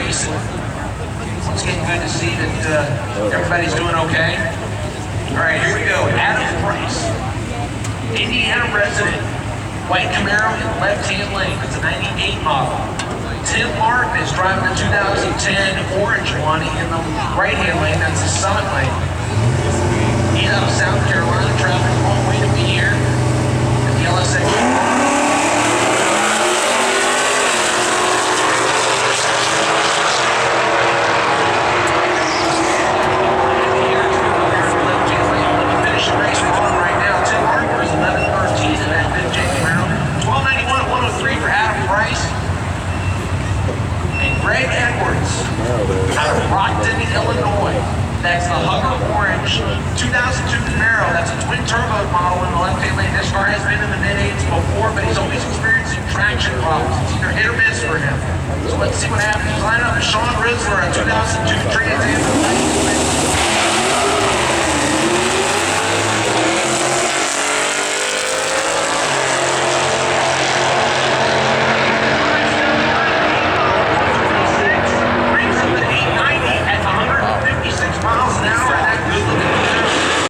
racing. It's getting good to see that everybody's doing okay. All right, here we go. Adam Price, Indiana resident, white Camaro in left-hand lane. It's a 98 model. Tim Martin is driving the 2010 orange one in the right-hand lane. That's the Summit lane. He's out of South Carolina, traveling a long way to be here at the LSA. Out of Brockton, Illinois. That's the Hugger Orange 2002 Camaro. That's a twin turbo model in the left-hand lane. This car has been in the mid-8s before, but he's always experiencing traction problems. It's either hit or miss for him. So let's see what happens. He's lining up with Sean Rizzler, a 2002 Trans Am.